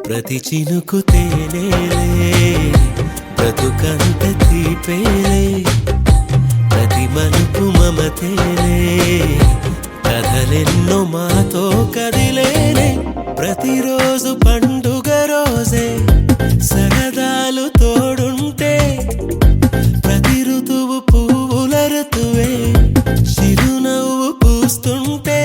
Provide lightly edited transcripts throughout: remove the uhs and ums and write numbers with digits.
ప్రతి చినుకు తేనేలే బ్రతుకంత తీపేలే ప్రతి మలుపు మమతేలే కథలెన్నో మాతో కదిలేలే ప్రతిరోజు పండుగ రోజే సరదాలు తోడుంటే ప్రతి ఋతువు పువ్వుల ఋతువే చిరునవ్వు పూస్తుంటే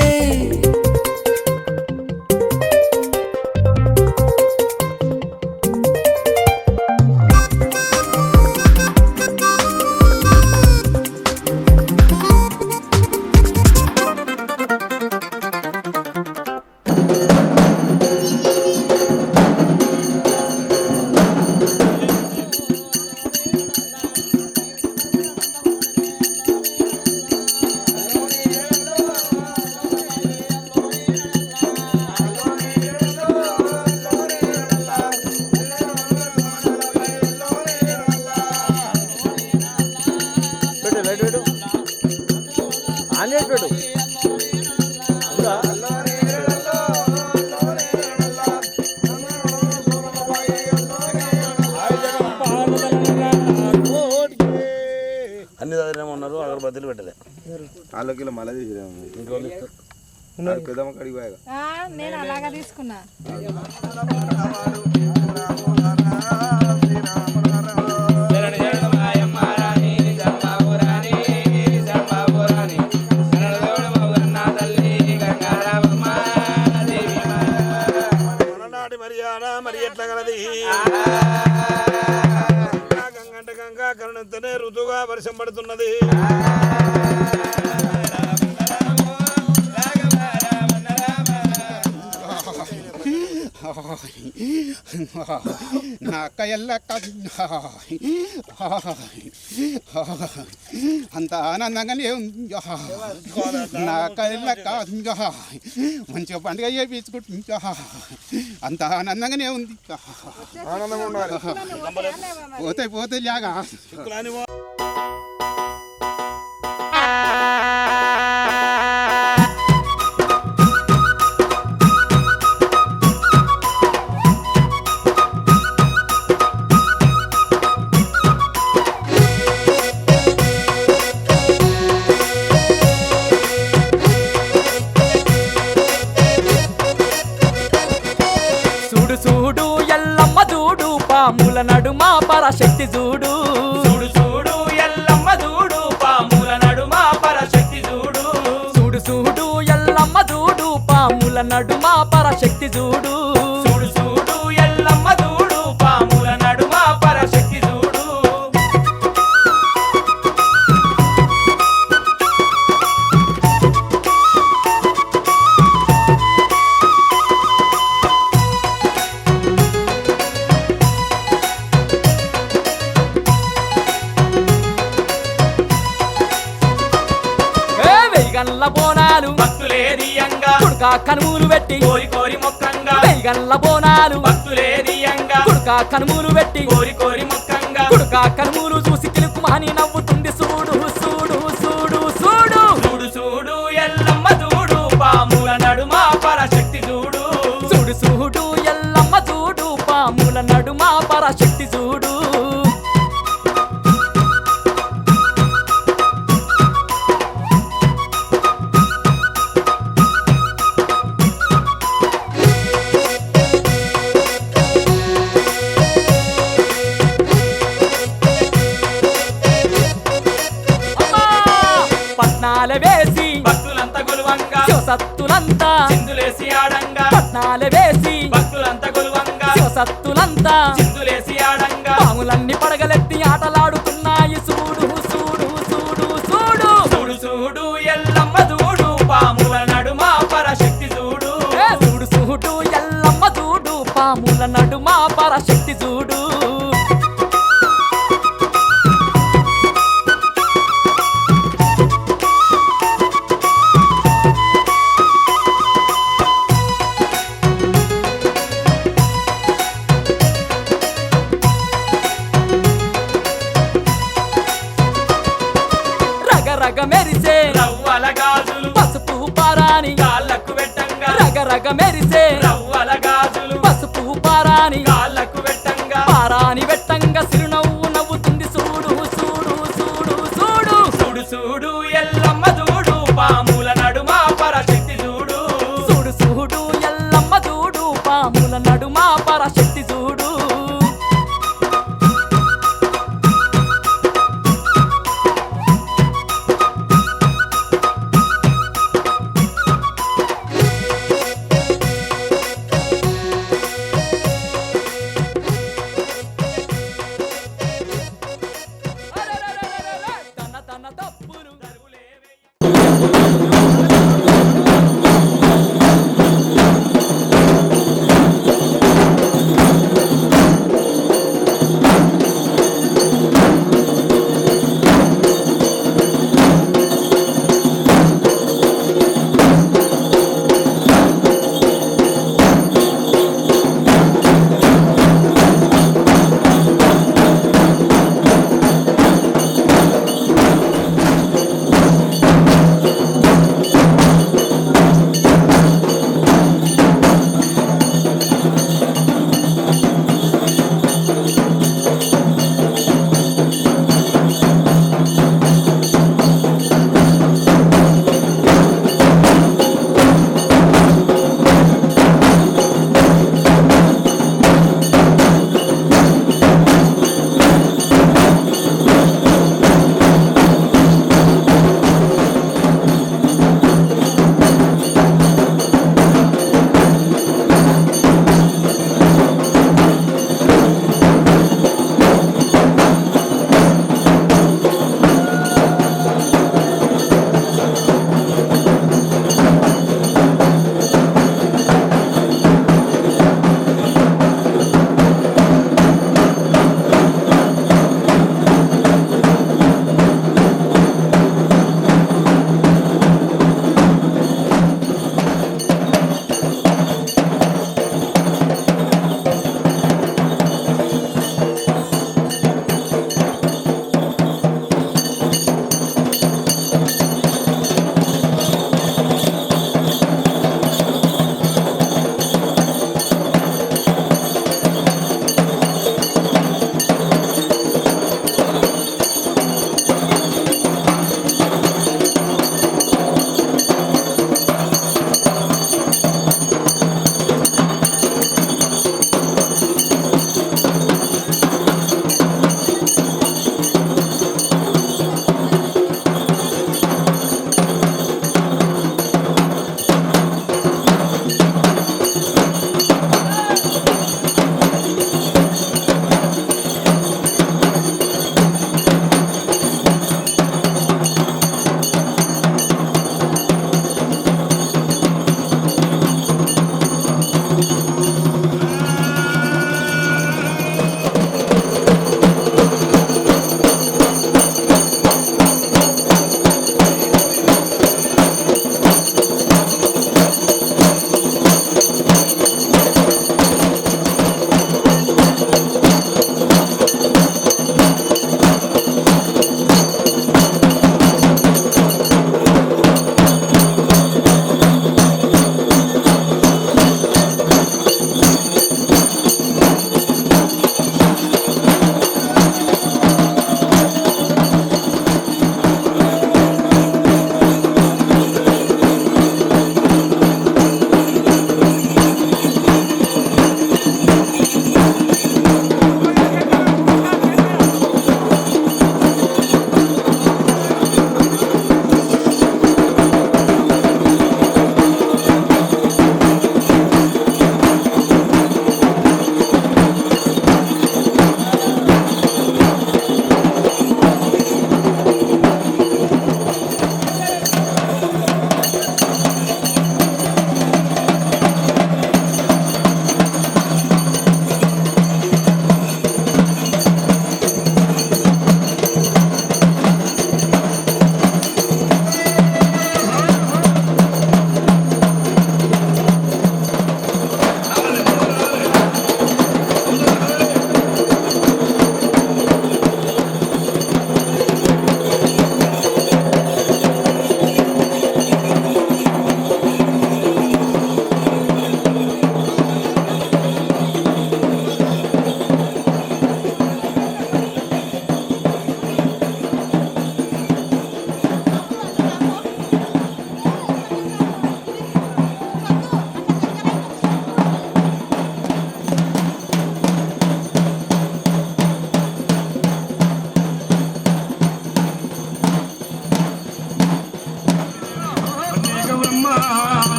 అన్ని చదివేమో ఉన్నారు అగరబత్తులు పెట్టలే వాళ్ళకి మళ్ళీ పెద్దమ్మ కడిగి పోయాక నేను అలాగా తీసుకున్నా మరి ఎట్లా కలది గంగంట గంగా కరుణంతోనే ఋతుగా వర్షం పడుతున్నది నా అక్క ఎల్ల అంత ఆనందంగానే ఉంది నా అక్క ఎల్ల మంచిగా పండుగ చేయించుకుంటు అంత ఆనందంగానే ఉంది పోతే పోతే లాగా చూడు ఎల్లమ్మ చూడు పాముల నడుమ పరశక్తి చూడు చూడు చూడు ఎల్లమ్మ చూడు పాముల నడుమ పరశక్తి చూడు చూడు చూడు ఎల్లమ్మ చూడు పాముల నడుమ పరశక్తి చూడు చూడు చూడు ఎల్లమ్మ చూడు పాముల నడుమ పరశక్తి చూడు గల్ల బోనాలు భక్తులేరియంగా కుడుకా కనుమూలు పెట్టి కోరి కోరి మొక్కంగా గల్ల బోనాలు భక్తులేరియంగా కుడుకా కనుమూలు పెట్టి కోరి కోరి మొక్కంగా కుడుకా కనుమూలు చూసి కిలుకుమాని నవ్వుతుంది చూడు చూడు చూడు చూడు చూడు చూడు ఎల్లమ్మ చూడు పాముల నడుమ పరశక్తి చూడు చూడు చూడు ఎల్లమ్మ చూడు పాముల నడుమ పరశక్తి చూడు పట్నాల వేసి భక్తులంతా గొలువంగా శివసత్తులంతా చిందులేసి ఆడంగా పట్నాల వేసి భక్తులంతా గొలువంగా శివసత్తులంతా చిందులేసి ఆడంగా పాములన్నీ పడగలెత్తి ఆటలాడుతున్నాయి చూడు చూడు చూడు చూడు చూడు చూడు ఎల్లమ్మ చూడు పాముల నడుమ పరశక్తి చూడు చూడు చూడు ఎల్లమ్మ చూడు పాముల నడుమ పరశక్తి చూడు రగ మెరిసే రవ్వల గాజులు పసుపు పారాని కాళ్ళకు పెట్టంగా రగ మెరిసే రవ్వల గాజులు పసుపు పారా కన్నుల నడుమా పరాశక్తి చూడు తన తన తప్పులు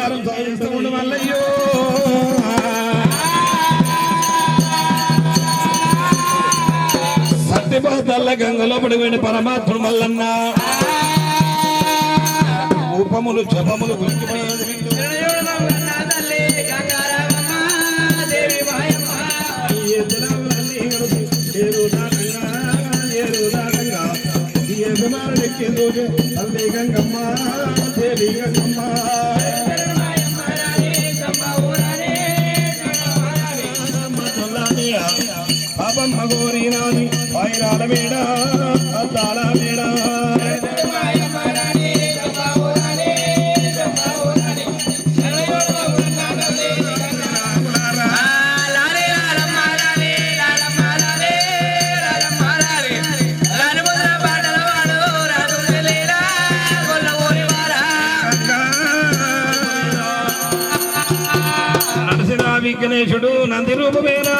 బంగారం సాధించకుండా మల్లయ్యో సత్యపోతల్ల గంగలో పడిపోయిన పరమాత్ముడు మల్లన్న రూపములు జపములు తల్లి గంగమ్మ దేవి గంగమ్మ పాపమ్మ గోరీనాది పైరాల మేడ అద్దాల మేడ విఘ్నేశుడు నంది రూపమేనా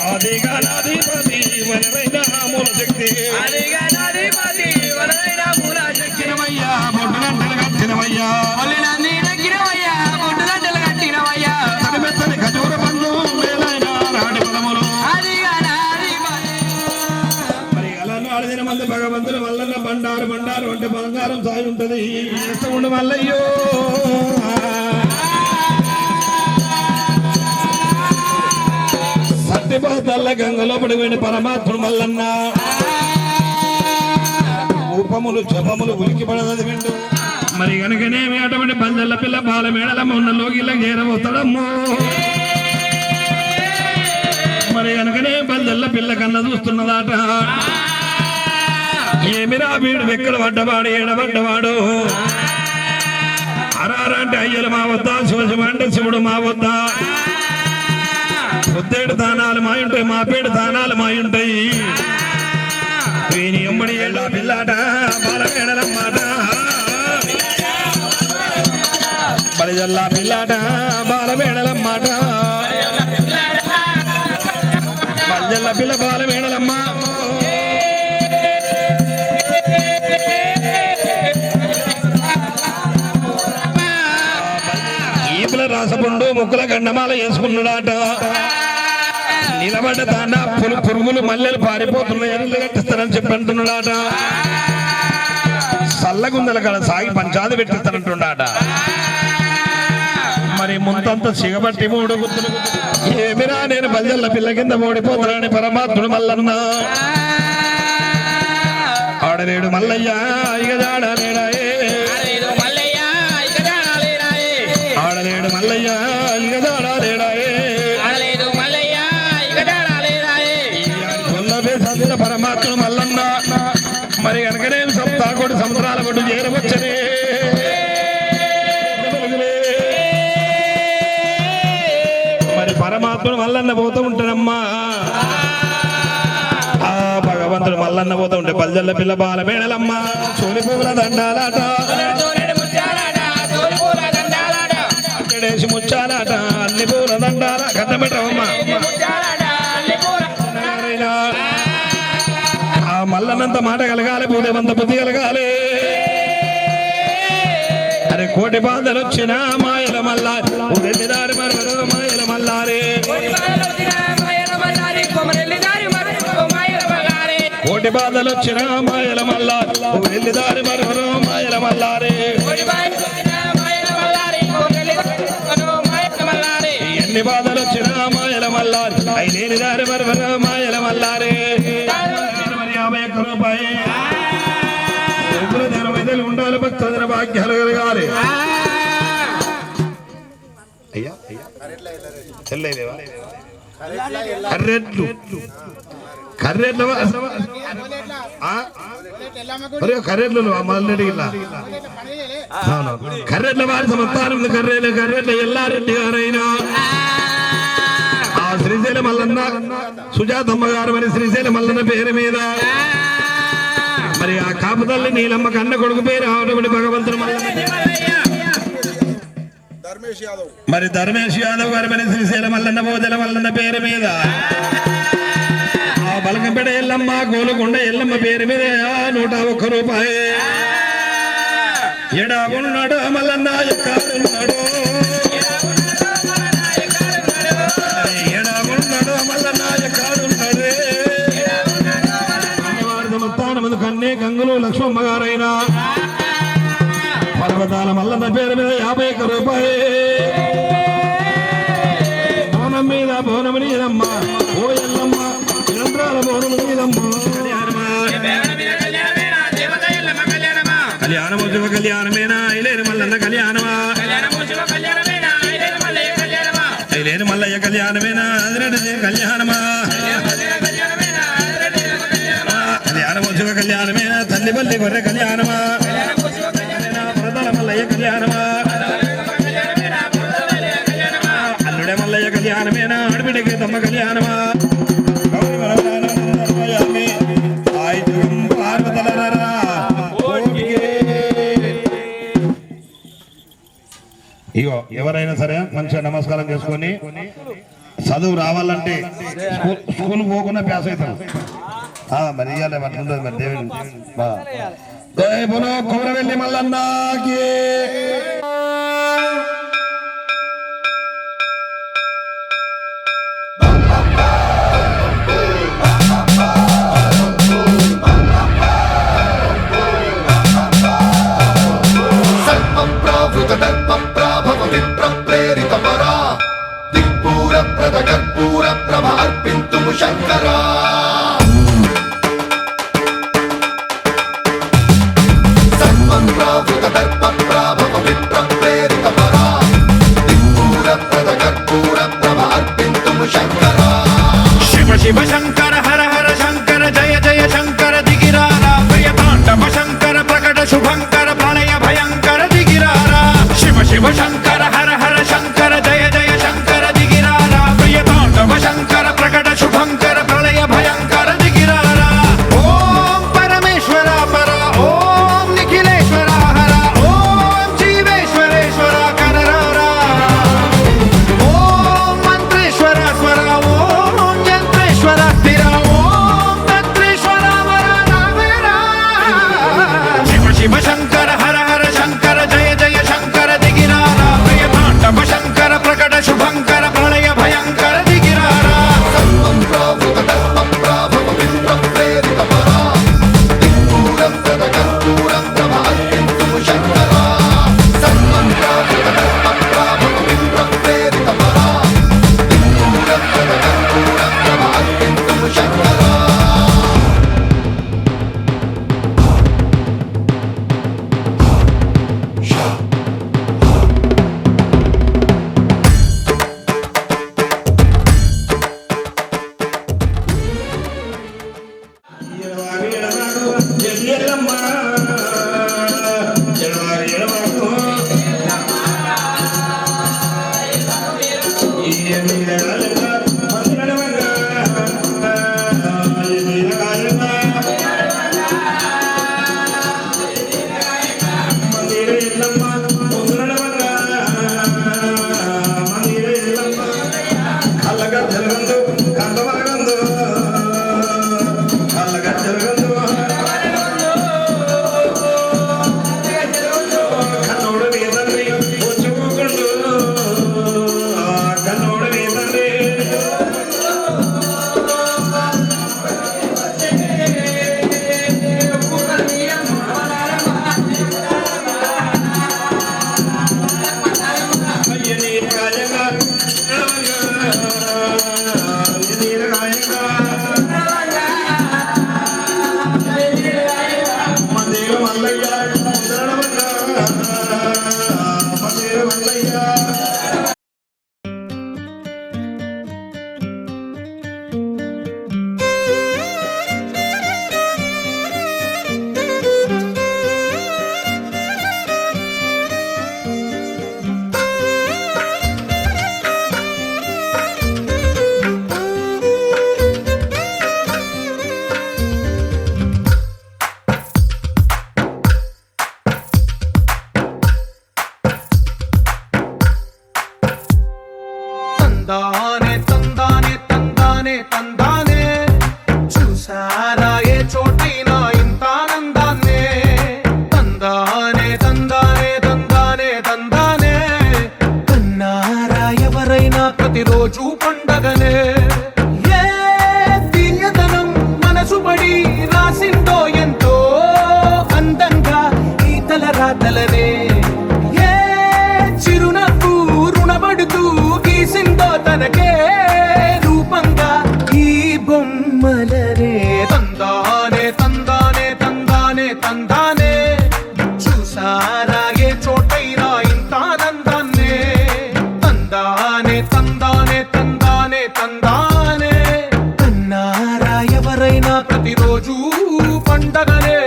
ఆదిగణాధిపతి వరమైన మూలశక్తి ఆదిగణాధిపతి బొడ్డుగంటలు కట్టినవయ్యా తడిమెత్తని ఖజూర పండ్లు మేలైన రాడి పదములు మంది భగవంతుని వల్ల బండారు బండారు అంటే బంగారం సాయి ఉంటది ఉండు మల్లయ్యో సత్యపోతల్ల గంగలో పడిపోయిన పరమాత్ముడు మల్లన్న రూపములు జపములు ఉలికి పడదది విండు మరి కనుకనేమి అటువంటి బందల్ల పిల్ల బాల మేడలమ్మ ఉన్న లోగిళ్ళ చేరబోతాడమ్మో మరి కనుకనే బందల్ల పిల్ల కన్న చూస్తున్నదాట ఏమిరా వీడు వెక్కల పడ్డవాడు ఏడబడ్డవాడు అరారంటే అయ్యలు మా వద్ద శివశివ అంటే శివుడు మా వద్ద పొద్దేడు దానాలు మాయుంటాయి మా పేడు దానాలు మాయుంటాయి వీని ఎమ్మడి ఏళ్ళ పిల్లాట బాలమేడలమ్మాట బలిజల్లా పిల్లాట బాలమేడలమ్మాట బలిజల్ల పిల్ల బాలమేడలమ్మ రాసపుండు ముక్కుల గండమాల వేసుకున్నాడట నిలబడ్డ తాండ పురుగులు మల్లెలు పారిపోతున్నాయని కట్టిస్తానని చెప్పి అంటున్నాడట సల్లగుందల కడ సాగి పంచాది పెట్టిస్తానంటున్నాడ మరి ముంతంతా సిగబట్టి మూడు గుర్తులు ఏమిరా నేను బల్జల్ల పిల్ల కింద ఓడిపోతానని పరమాత్ముడు మల్లన్న ఆడలేడు మల్లయ్య ఇక జాడలేడాయే ఆడలేడు మల్లయ్య ఇక జాడలేడాయే పరమాత్ముడు మల్లన్న మరి కనుకనే సప్తాకోటి సంవత్సరాల కొట్టు చేరవచ్చనే మరి పరమాత్ముడు మల్లన్న పోతూ ఉంటానమ్మా ఆ భగవంతుడు మల్లన్న పోతూ ఉంటే పల్లెల్ల పిల్ల బాల మేడలమ్మ సోని పువ్వుల దండాలాట అక్కడేసి ముచ్చాలాట అన్ని పూల దండాల కట్టబెట్టవమ్మా ఆ మల్లనంత మాట కలగాలి పూదేవంత బుద్ధి కలగాలి అరే కోటి బాధలు వచ్చిన మాయల మల్లారి మాయల మల్లారే కోటి బాధలు వచ్చిన మాయల మల్లారి దారి మరో మాయల మల్లారే ఎన్ని బాధలు వచ్చిన మాయల మల్లారి ఐదేని దారి మరో మాయల మల్లారే 50 రూపాయి ఉండాలి భక్తుల భాగ్యాలు కలగాలి అయ్యా చెల్లైదేవా కర్రెట్లు కర్రెట్లు కర్రెట్లు మల్లెడి కర్రెట్ల వారి సంస్థానం కర్రెట్ల ఎల్లారెడ్డి గారైనా ఆ శ్రీశైల మల్లన్న సుజాతమ్మ గారు మరి శ్రీశైల మల్లన్న పేరు మీద మరి ఆ కాపుతల్లి నీలమ్మ కన్న కొడుకు పేరు ఆవిడ భగవంతుడు మల్లన్న మరి ధర్మేష్ యాదవ్ గారు మరి శ్రీశైల మల్లన్న భోజల మల్లన్న పేరు మీద ఆ బలకంపేట ఎల్లమ్మ గోలుకొండ ఎల్లమ్మ పేరు మీద 101 రూపాయి. ఎడాగున్నాడు మల్లన్న ఎక్కడున్నాడు, ఎడాగున్నాడు మల్లన్న ఎక్కడున్నాడు. మందు కన్నే గంగులు లక్ష్మమ్మ గారైన పర్వతాల మల్లన్న పేరు మీద 51 రూపాయి. బోనం మీద బోనం నీదమ్మ ఓ ఎల్లమ్మ, నిరంతరాల బోనం నీదమ్మ. కళ్యాణమోత్సవ కళ్యాణమేనా ఐలేని మల్లన్న కళ్యాణమా, ఐలేని మల్లయ్య కళ్యాణమేనా అదిరెడ్డి కళ్యాణమా, కళ్యాణమోత్సవ కళ్యాణమేనా తల్లిపల్లి గొర్రె కళ్యాణమా, ప్రధాన మల్లయ్య కళ్యాణమా, అల్లుడే మల్లయ్య కళ్యాణమేనా ఆడబిడ్డకి తమ్మ కళ్యాణమా. ఇగో ఎవరైనా సరే మంచిగా నమస్కారం చేసుకొని చదువు రావాలంటే స్కూల్ పోకుండా ప్యాస్ అవుతాం. మరి ఇవ్వాలి అట్లుంటుంది మరి దేవుని కొమరవెల్లి మల్లన్నకి. కర్పూర ప్రభ అర్పింతుము శంకరా. సర్వం ప్రావృత దర్ప ప్రాభవ విప్ర ప్రేరిత పరా, దిక్పూర ప్రద కర్పూర ప్రభ అర్పింతుము శంకరా. శివ శివ శంకర హర హర శంకర జయ జయ శంకర దిగిరారా, ప్రియ తాండవ శంకర ప్రకట శుభంకర ప్రళయ భయంకర దిగిరారా. శివ శివ శంకర హర హర శంకర జయ జయ శంకర దిగిరారా, ప్రియ తాండవ శంకర ప్రకట శుభంకర ప్రళయ భయంకర దిగిరారా. ఓం పరమేశ్వర పర, ఓం నిఖిలేశ్వర హర, ఓం జీవేశ్వరేశ్వర కనరారా. ఓం మంత్రేశ్వర స్వర, ఓం యంత్రేశ్వర స్థిర, ఓం తంత్రేశ్వర వర నావేరా. శివ శివ శంకర హర హర శంకర జయ జయ శంకర దిగిరారా, ప్రియ తాండవ శంకర ప్రకట శుభంకర ప్రళయ భయంకర దిగిరారా. సర్వం ప్రావృత దర్ప ప్రాభవ విప్ర ప్రేరిత పరా, దిక్పూర ప్రద కర్పూర ప్రభ అర్పింతుము శంకరా. సర్వం ప్రావృత దర్ప ప్రాభవ విప్ర ప్రేరిత పరా, దిక్పూర ప్రద కర్పూర ప్రభ అర్పింతుము శంకరా. తందానే చూసారా ఏ చోటైనా ఇంత ఆనందాన్నే తందానే తందానే తందానే తందానే కన్నారా ఎవరైనా ప్రతిరోజు పండగనే ఏ తీయదనం మనసు పడి రాసిందో ఎంతో అందంగా ఈ తలరాతలనే ఏ చిరునవ్వు రుణపడుతూ గీసిందో తనకే రూపంగా ఈ బొమ్మలనే తందానే తందానే తందానే తందానే చూసారా ఏ చోటైనా ఇంత ఆనందాన్నే తందానే తందానే తందానే తందానే కన్నారా ఎవరైనా ప్రతిరోజు పండగనే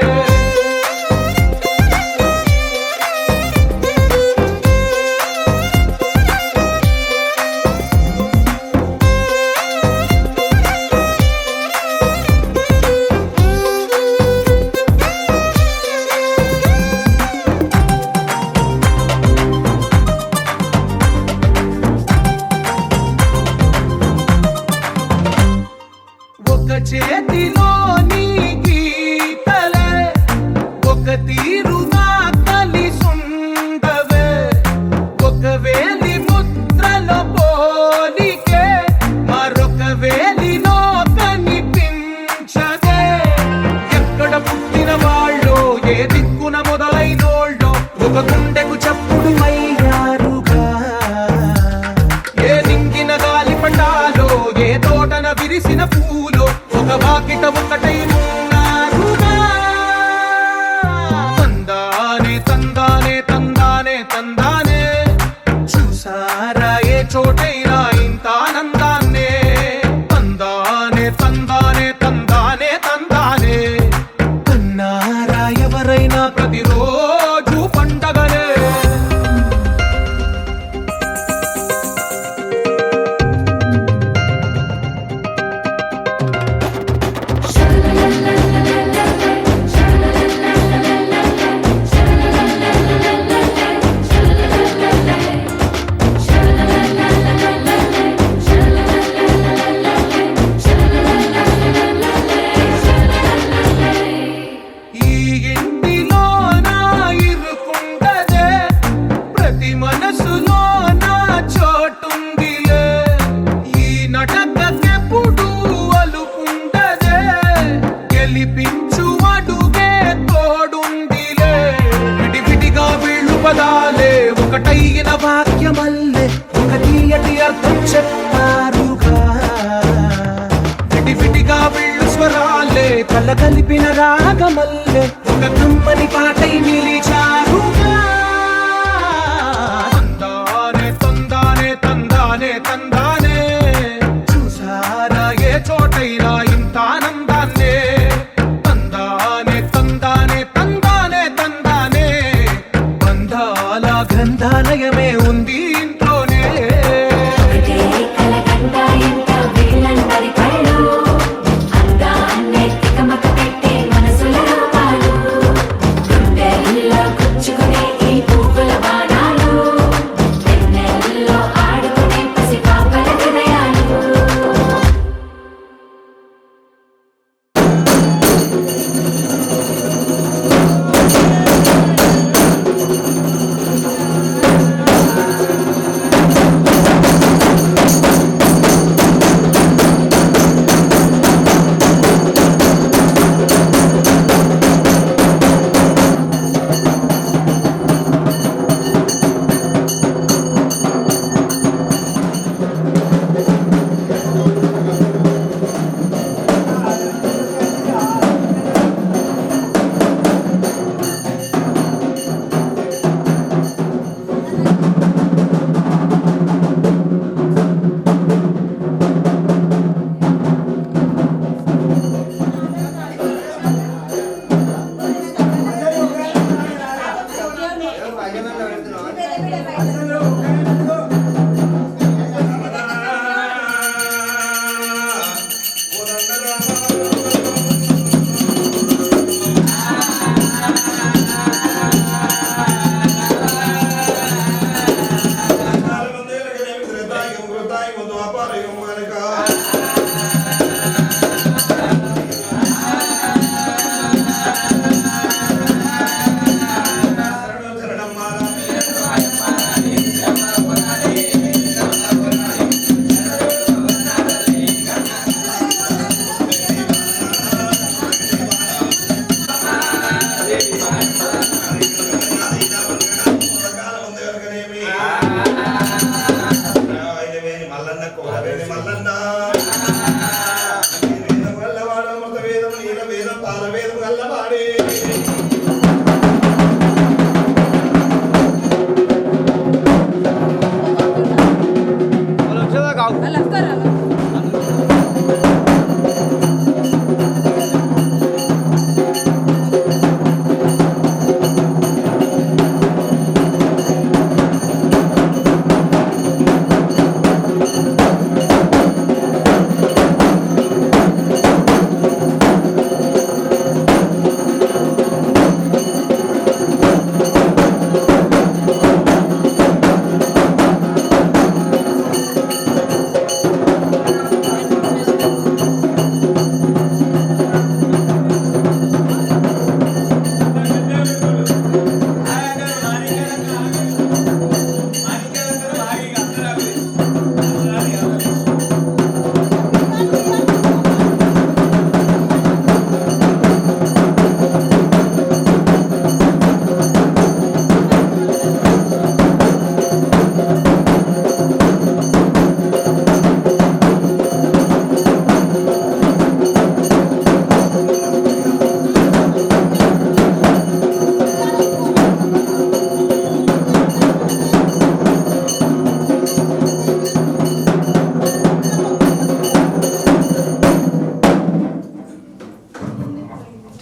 ఒక చేతిలో నీ గీతలే ఒక తీరుగా కలిసుండవే ఒక వేలి ముద్రలో పోలికే మరొక వేలిలో కనిపించదే ఎక్కడ పుట్టిన వాళ్ళో ఏ దిక్కున మొదలైనోళ్ళో ఒక గుండెకు చప్పుడు అయ్యారుగా ఏ నింగిన గాలి పటాలో ఏ తోటన విరిసిన పూలో ఒక వాకిట ఒకటై ఉన్నారుగా తందానే తందానే తందానే తందానే చూసారా ఏ చోటైనా ఇంత ఆనందాన్నే తందానే తందానే తందానే తందానే కన్నారా ఎవరైనా ప్రతిరోజు పండగనే ఈ ఇంటిలో నా ఇరుకుండదే ప్రతి మనసులో నా చోటుందిలే ఈ నటకెప్పుడు అలుకుండదే గెలిపించు అడుగే తోడుందిలే విడివిడిగా వీళ్ళు పదాలే ఒకటైన వాక్యమల్లే ఒక తీయటి అర్థం చెప్పారుగా విడివిడిగా వీళ్ళు స్వరాలే కల కలిపిన రాగమల్లే ఒక కమ్మని పాటై నిలిచారుగా తందానే తందానే తందానే తందానే చూసారా ఏ చోటైనా ఇంత ఆనందాన్నే తందానే తందానే తందానే తందానే బంధాల గ్రంథాలయమే ఉంది ఇంట్లోనే మనసులో పాలు గుండెల్లో గుచ్చుకుని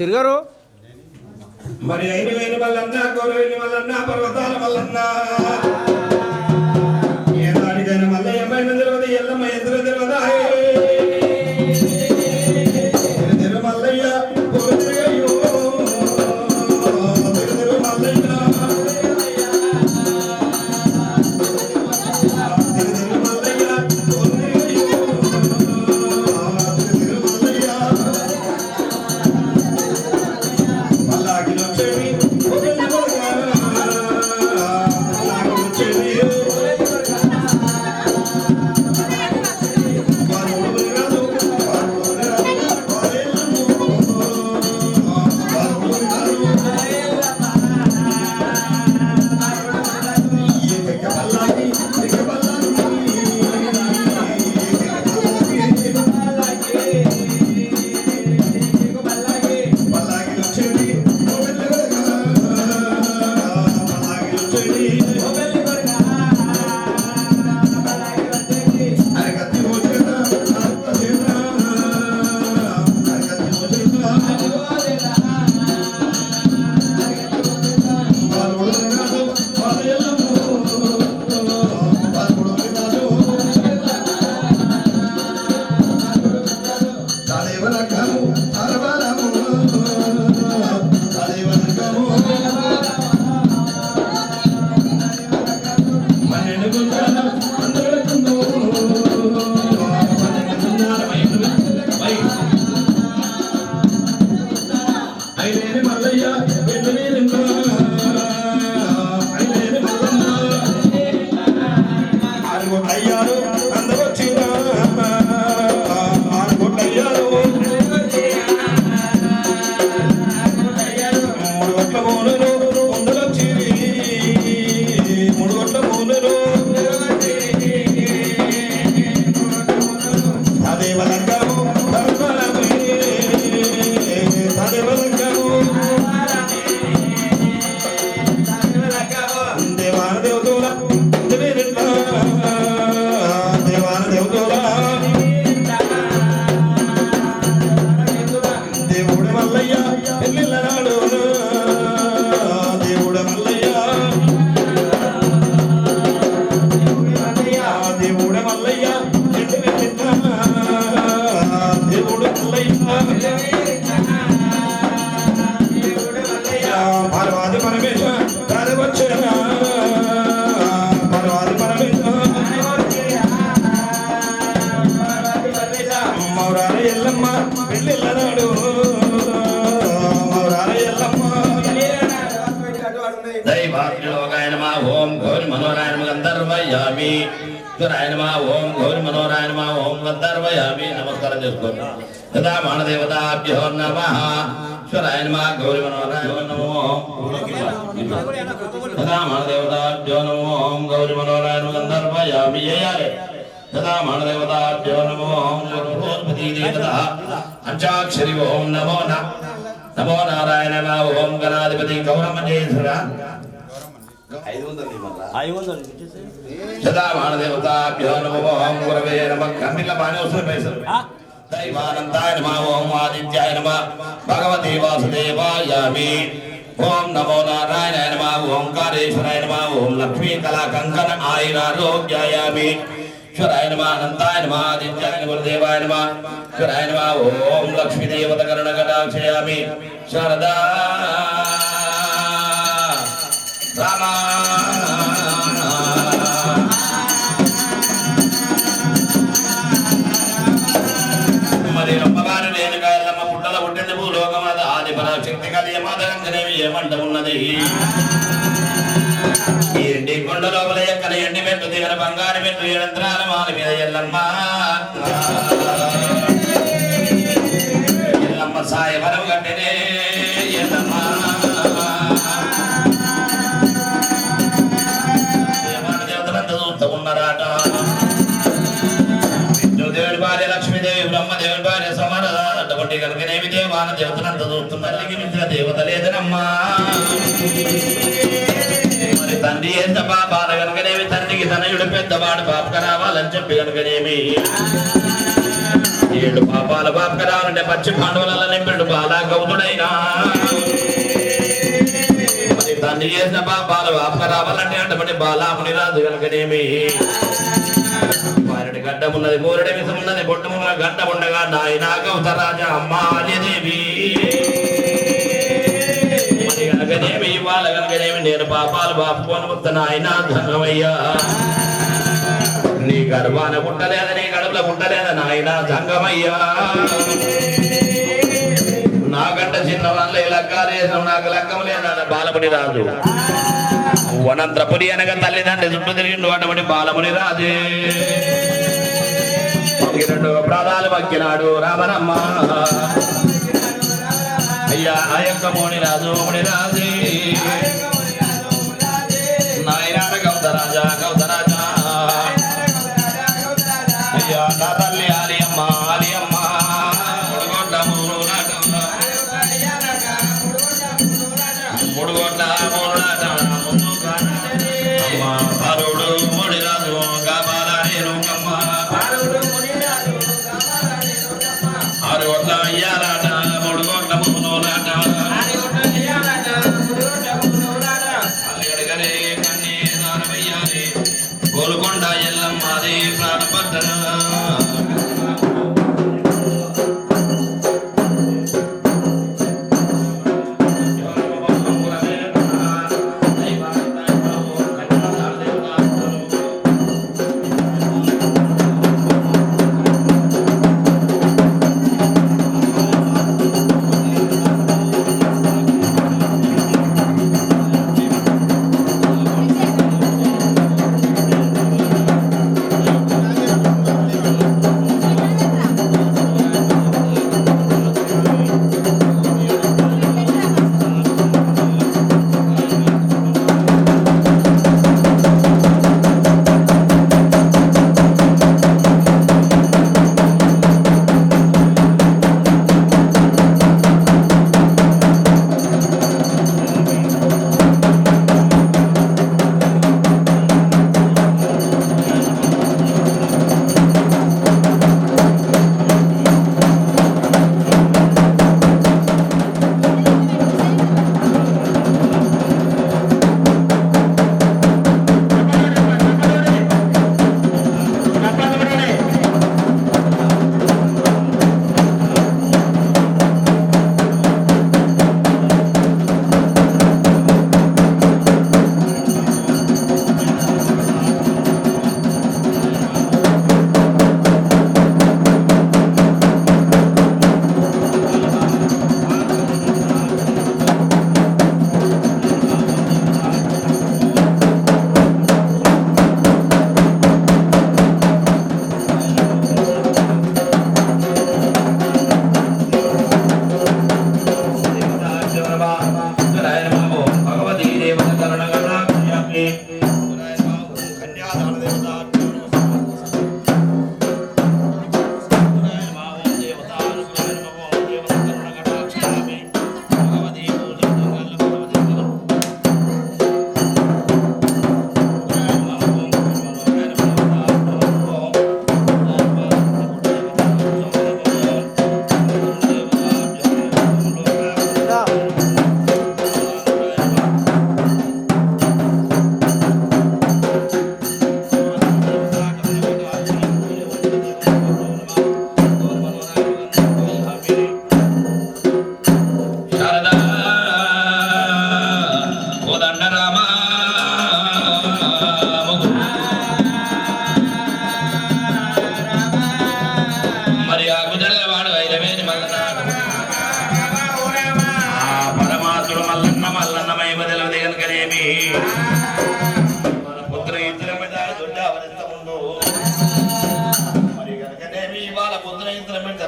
తిరిగారు మరి ఐదు వేలు మల్లన్న గౌరవేలు మల్లన్న పర్వతాల మల్లన్న ఏ దానికైనా మల్లయ్య పైన తెలియదు ఎల్లమ్మ ఎదురు తెలియదా మల్లయ్య ओम घोर मनोरायण गंधर्वयामी नमः ओम घोर मनोरायण ओम गंधर्वयामी नमस्कार చేసుకోండి तदा मानदेवताभ्यो नमः ईश्वराय नमः घोर मनोरायण नमो तदा मानदेवताभ्यो नमो ओम घोर मनोरायण गंधर्वयामी यारे तदा मानदेवताभ्यो नमो ओम गणपति देवता पंचाक्षरी ओम नमो नमो नारायण नमः ओम गणाधिपति गौरमजेश्वरा सदा मानदेवताभ्यो नमो ओम गुरवे नमः कमिला पानी उसमें पैसे दैवानंदाय नमः ओम आदित्याय नमः भगवते वासुदेवायामि ओम नमो नारायणाय नमः ओंकारेश्वराय नमः ओम लक्ष्मी कला कंकण आयुरारोग्यायामि ईश्वराय नमः अनंताय नमः आदित्याय नमः गुरुदेवाय नमः ईश्वराय नमः ओम लक्ष्मी देवता करुणकटाक्षयामि शारदा रामा मरे దేవతలంకనేవి ఏమంట ఉన్నది ఏంటి కొండ లోపల ఎక్కడ ఎండి మెట్టు దిగన బంగారు మెట్టు ఏడంత్రాల మాల మీద ఎల్లమ్మ ఎల్లమ్మ సాయ వరం గంటనే ఎల్లమ్మ దేవతలంతా చూస్తూ ఉన్నారాట విష్ణుదేవుడి భార్య లక్ష్మీదేవి బ్రహ్మదేవుడి భార్య సమానటువంటి కనుకనేమి దేవాన దేవతలంతా చూస్తున్నారు మిత్ర దేవత లేదనమ్మా మరి తండ్రి ఎంత పాపాల కనుకనేమి తండ్రికి తనయుడు పెద్దవాడు పాపక రావాలని చెప్పి కనుకనేమి 7 పాపాల పాపక రావాలంటే పచ్చి పాండవుల నింపెడు బాలా గౌతుడైనా మరి తండ్రి చేసిన పాపాల పాపక రావాలంటే అంటే బాలాముని రాదు కనుకనేమి వారిని గడ్డం ఉన్నది మూరడి విషం ఉన్నది బొట్టమున్న గడ్డ ఉండగా నాయన గౌతరాజా అమ్మాదేవి మరి కనుకనేమి వాళ్ళ కనుకనేమి నేను పాపాలు బాపుకొని వస్తున్న ఆయన ధనమయ్యా నీ గర్భాన పుట్టలేదా నీ గడుపులో పుట్టలేదా నాయన ధంగమయ్యా నాకంట చిన్న వాళ్ళ లగ్గాలేసాం నాకు లగ్గం లేదా బాలముని రాజు వనంత్రపురి అనగా తల్లిదండ్రి చుట్టూ తిరిగిండు అటువంటి బాలముని రాజే 2 ప్రాణాలు మక్కినాడు రామనమ్మ అయ్యా ఆ యొక్క మునిరాజు మునిరాజే నాయన గౌతరాజా గౌతరాజా అయ్యా నా తల్లి ఆలియమ్మ ఆలియమ్మ ముడుగొడ్డ మూడునాట అమ్మ పరుడు ముడిరాజు కాపాలని రూకమ్మ ఆరుగొడ్ల అయ్యారాట ముడుగొడ్డ మూడునాట అల్లగడగరే కన్నీ దానమయ్యాలి గోల్కొండ ఎల్లమ్మది ప్రాణపట్టణ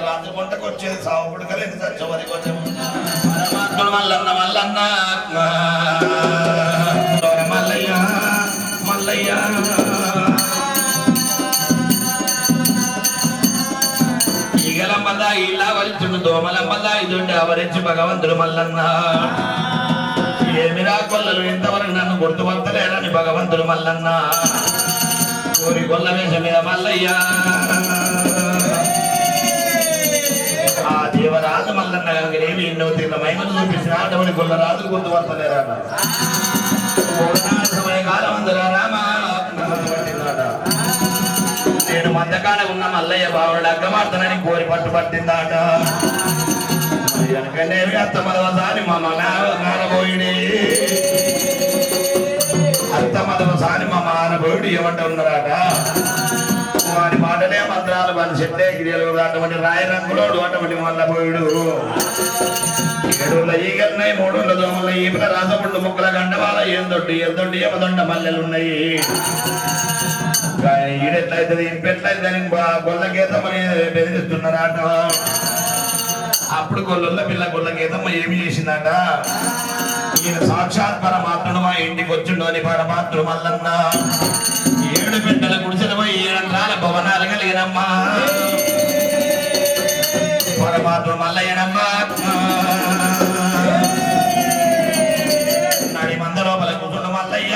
రాత్రి వంటకు వచ్చేది సాగుడు కలిసి చచ్చవరి కొంచెం పరమాత్ముడు మల్లన్న మల్లన్న మల్లయ్య మల్లయ్య ఈగలంబదా ఇలా వరించుండు దోమలంబదా ఇదుండి అవరించి భగవంతుడు మల్లన్న ఏమిరా కొల్లలు ఇంతవరకు నన్ను గుర్తుపడతలేడని భగవంతుడు మల్లన్న కోరి కొల్ల వేష మీద మల్లయ్య ఆ దేవరాజు మల్లన్న గంగరేమి ఎన్నో తిన్న మైమను చూపించిన అటువంటి కొల్ల రాజులు గుర్తుపడతలేరా సమయకాలం అందరూ రామా నేను మధ్యకాడ ఉన్న మల్లయ్య బావుడు అగ్గమార్తనని కోరి పట్టుబట్టిందాట వెనకనే అత్తమదవసాని మా నానబోయిడి అత్తమదవసాని మా మానబోయుడు ఏమంటూ ఉన్నారట వారి మాటలే మంత్రాలు మన చెట్లే గిరియలు అటువంటి రాయి రంగులోడు అటువంటి మల్లబోయుడు ఏడుల ఈగలున్నాయి మూడుల దోమల ఈపుల రాసపుండు ముక్కల గండవాల ఏందొడ్డు ఎద్దొడ్డు ఏమదొండ మల్లెలున్నాయి ఈడెట్లయితే ఇంపెట్లయితే గొల్ల గీతమని బెదిరిస్తున్నారట అప్పుడు గొల్ల పిల్ల గొల్ల గీతమ్మ ఏమి చేసిందట ఈయన సాక్షాత్ పరమాత్ముడు మా ఇంటికి వచ్చిండు అని పరమాత్ముడు మల్లన్న 7 బిడ్డల గుడిసెలపై 7 అంతరాల భవనాలు కలిగినమ్మా పరమాత్ముడు మల్లయ్యనమ్మా నడి మంద లోపల కూర్చున్న మల్లయ్య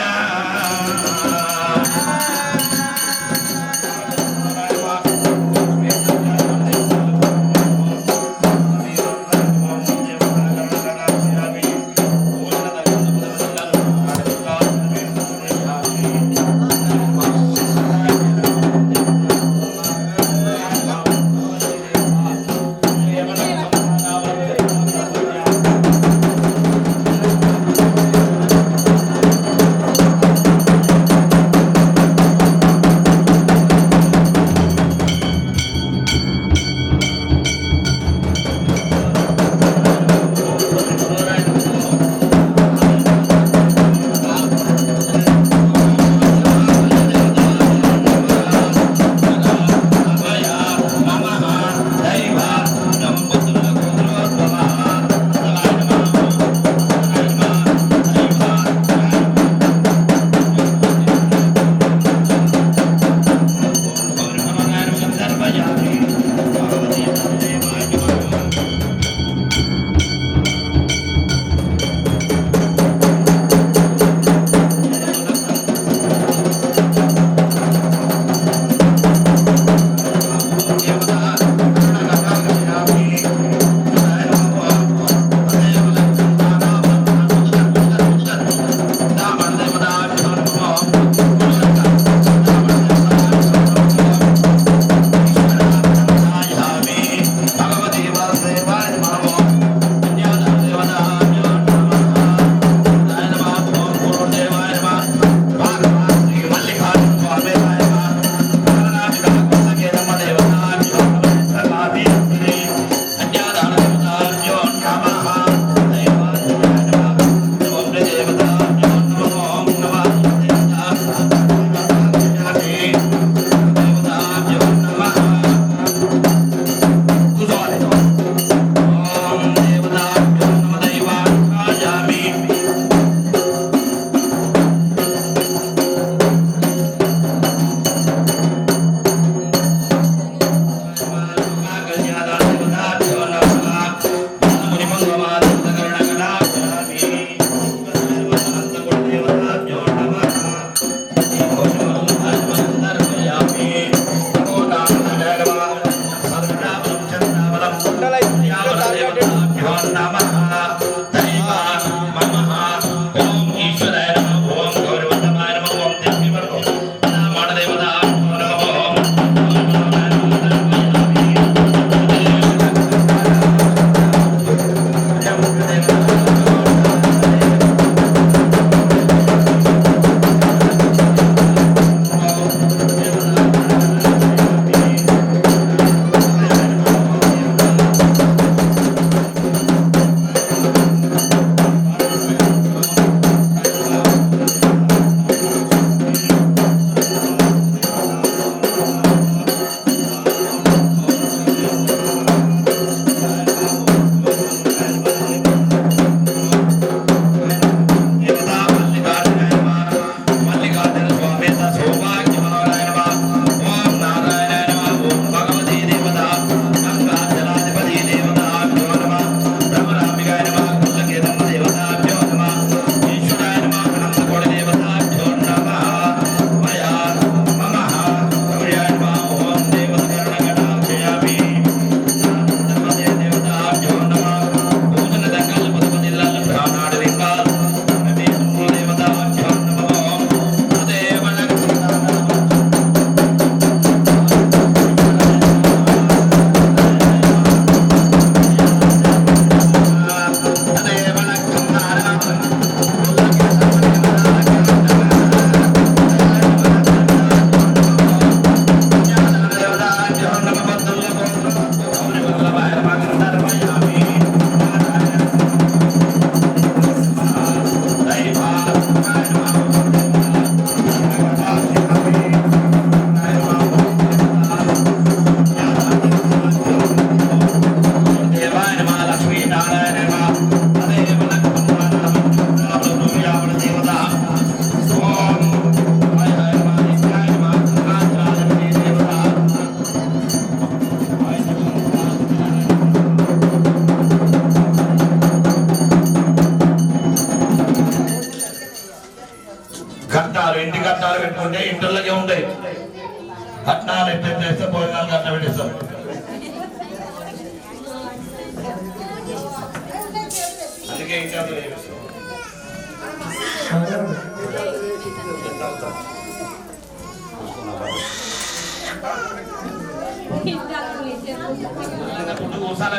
కట్నాలు పెట్టుకుంటే ఇంటర్లకే ఉంటాయి. కట్నాలు ఎట్లా చేస్తే భోజనాలు కట్న పెట్టిస్తాం. అందుకే ఇంటర్లో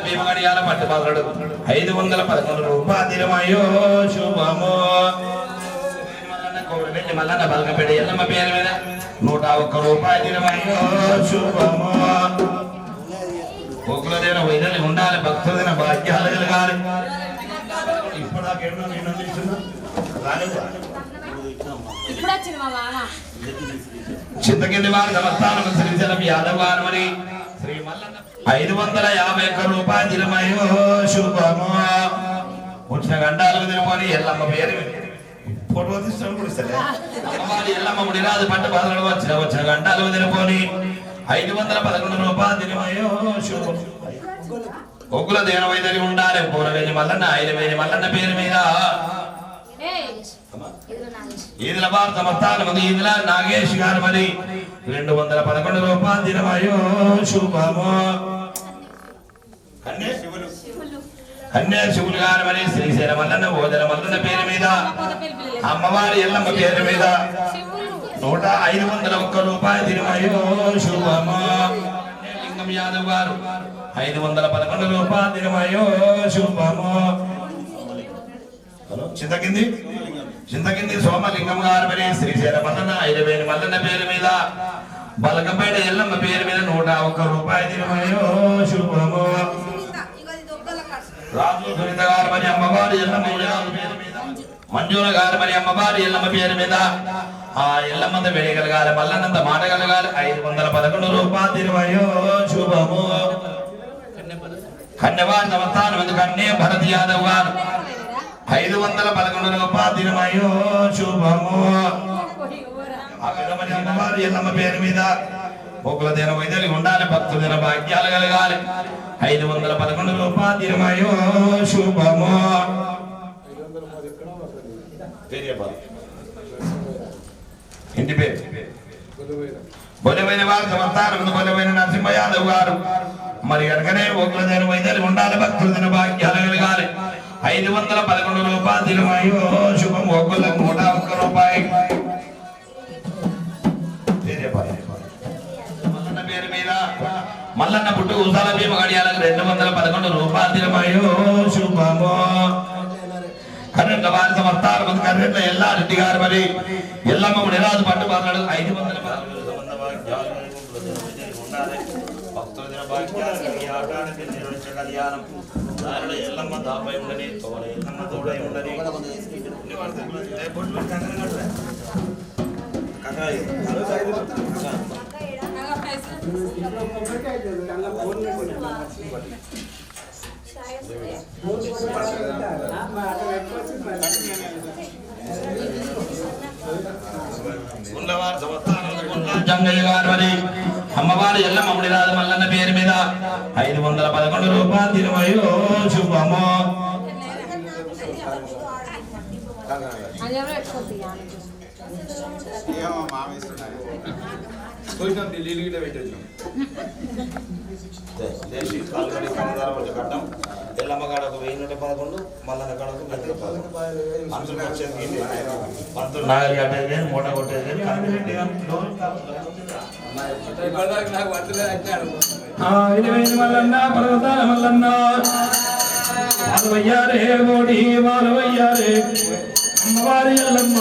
భీమ గడియాల పట్టు బాధడు 511 రూపాయలు శుభమో కోరిపెట్టి మల్లన్న బలకపెట్టి ఎల్లమ్మ పేరు మీద 101 రూపాయలు శుభమో. ఒక్కల దేన వైద్యులు ఉండాలి, భక్తులైన భాగ్యాలు కలగాలి. చింతకింది వారి సమస్థానం శ్రీశైలం యాదవ్ గారు మరి శ్రీ మల్లన్న 551 రూపాయలు శుభమో. వచ్చిన గంటాలకు తిరుమని ఎల్లమ్మ పేరు ఫోటో తీసుకొని ఎల్లమ్మ ముడిరాజు పట్టు బాధలు వచ్చిన గంటాలకు తిరుమని 511 రూపాయలు శుభం. ఒగ్గుల దేన వైద్యులు ఉండాలి, పూరవేలి మల్లన్న 5,000 మల్లన్న పేరు మీద ఈదుల భారత సమస్థానం ఈదుల నాగేష్ గారు మరి 211 రూపాయలు శుభమో. కన్యా శివులు గారు మరి శ్రీశైల మల్లన్న ఓదల మల్లన్న పేరు మీద అమ్మవారి ఎల్లమ్మ పేరు మీద 501 రూపాయలు శుభమో. లింగం యాదవ్ గారు 511 రూపాయలు శుభమో. చింతకింది సోమలింగం గారు మరి శ్రీశైల మల్లన్న 5,000 మల్లన్న పేరు మీద బలకంపేట ఎల్లమ్మ పేరు మీద 101 రూపాయలు శుభమో. రాజు సునీత గారు మరి అమ్మవారి ఎల్లమ్మ పేరు మీద మంజుల గారు మరి అమ్మవారి ఎల్లమ్మ పేరు మీద ఆ ఎల్లమ్మంత వేయగలగాలి, మల్లన్నంత మాట కలగాలి. 511 రూపాయలు శుభము. కన్యవారి సమస్థానం కన్య భరత్ యాదవ్ గారు 511 రూపాయలు శుభము. మరి అమ్మవారి ఎల్లమ్మ పేరు మీద ఒక్కల దిన వైద్యులు ఉండాలి, భక్తుల భాగ్యాలు కలగాలి. 511 రూపాయలు శుభము. ఇంటి పేరు బొలవైన వారు సమర్థానం బొలవైన నరసింహ యాదవ్ గారు మరి కనుకనే ఒక్కల దిన వైద్యులు ఉండాలి, భక్తుల దిన భాగ్యాలు కలగాలి. 511 రూపాయలు శుభం. ఒక్కలకు 101 రూపాయలు మల్లన్న పేరు మీద మల్లన్న పుట్టు ఉసాల భీమ గడియాలకు 211 రూపాయలు శుభము. కరెంట్ల వారి సమర్థానం కరెంట్ల ఎల్లారెడ్డి గారు మరి ఎల్లమ్మ నిరాజు పట్టు బాధలు 511 కళ్యాణం ఎల్లమ్మ దాపై ఉండని తోడ ఎల్లమ్మ తోడై ఉండని జంగయ్య గారు మరి అమ్మవారి ఎల్లమ్మ ముడిరాజు మల్లన్న పేరు మీద 511 రూపాయలు శుభము. ఎల్లమ్మ కాడకు 1011 మల్లన్న కాడకు 10 నాగలి కట్టేది మూట కొట్టేది మల్లన్న పర్వతాల మల్లన్న వాలవయ్యారే ఓడి వాలవయ్యారే అమ్మవారి ఎల్లమ్మ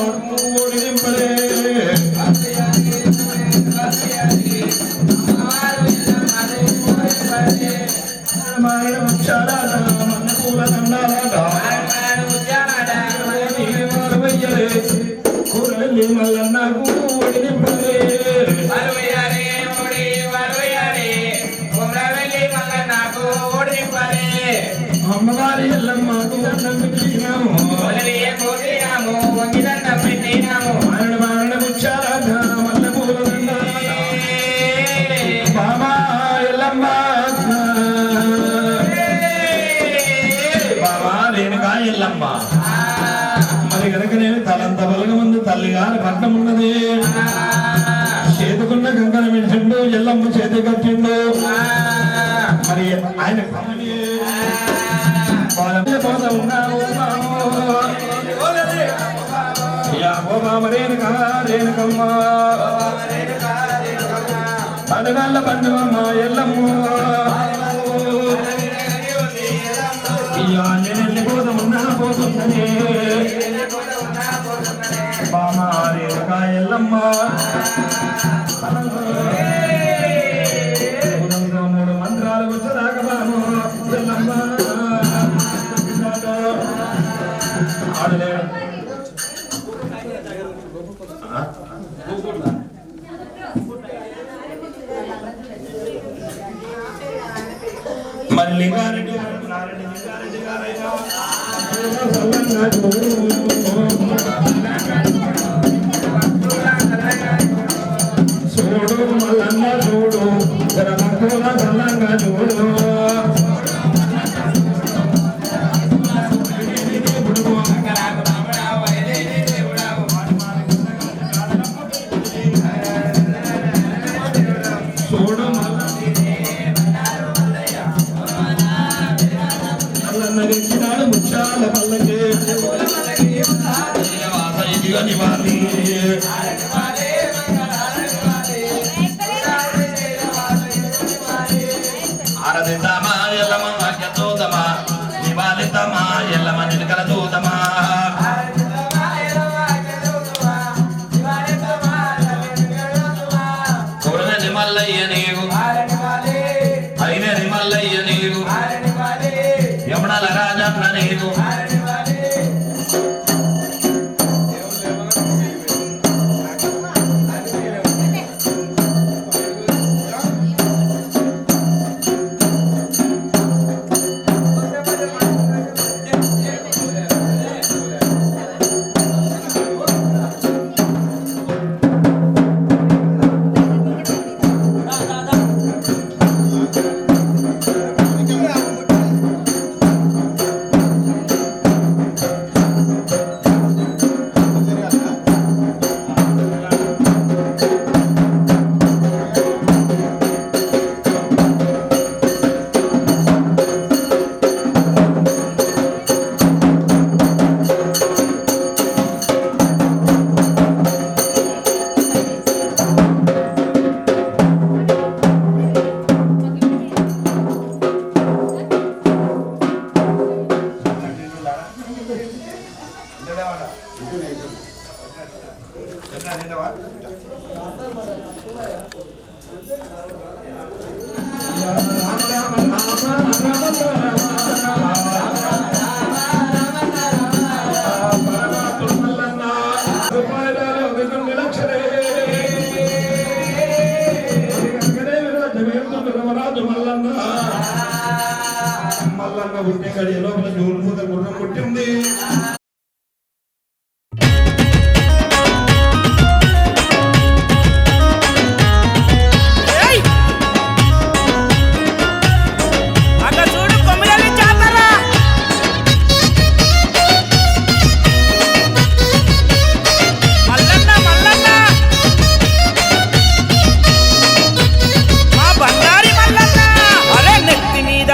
ఓడి నింపలే మల్లన్నకు ఓడి నింపలే అమ్మవారి ఎల్లమ్మకు దండం పెట్టినాము మరణ ముచ్చారాధ మల్ల పూల బాబా ఎల్లమ్మ బాబా రేణుకా ఎల్లమ్మ మరి కనుక నేను తలంత బలగ ముందు తల్లిగా బంగార పట్నం ఉన్నది చేతుకున్న గంగన విడిచిండు ఎల్లమ్మ చేతి కట్టిండు మరి ఆయన పడగల్ల పండుగమ్మ ఎల్లమ్మ నేను పోదమున్నా పోతున్నది బామా రేణుకా ఎల్లమ్మ మూడు మంత్రాలు వచ్చేదాకా బాము ఎల్లమ్మ ఆడలేడు మల్లికారెడ్డి చూడు మల్లన్న చూడు జరమకుల సల్లంగా చూడు మల్లన్న ముచ్చాల పల్లకి నివారి ఆరదిద్దామా ఎల్లమ్మ వాక్య చూద్దామా నివాళిద్దామా ఎల్లమ్మ నిలకల చూద్దామా కొడనది మల్లయ్య నీవు అయినది మల్లయ్య నీవు యమునల రాజన్న నీవు మల్లన్న పుట్టే కడి లోపల జోలు పూత గుర్రం పుట్టింది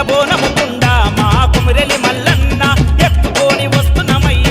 బోనముకుండా మా కుమిరెలి మల్లన్న ఎత్తుకొని వస్తున్నామయ్య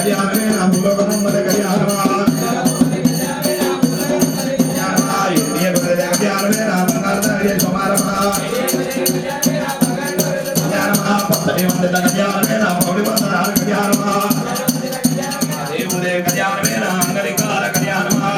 కళ్యాణమే నా భూలోకముందర కళ్యాణమా కళ్యాణమే నా బంగారు సమారమా కళ్యాణమా పచ్చని వంద కళ్యాణమే నా పౌడి వందనాల కళ్యాణమా దేవుడే కళ్యాణమే నా అంగలికాల కళ్యాణమా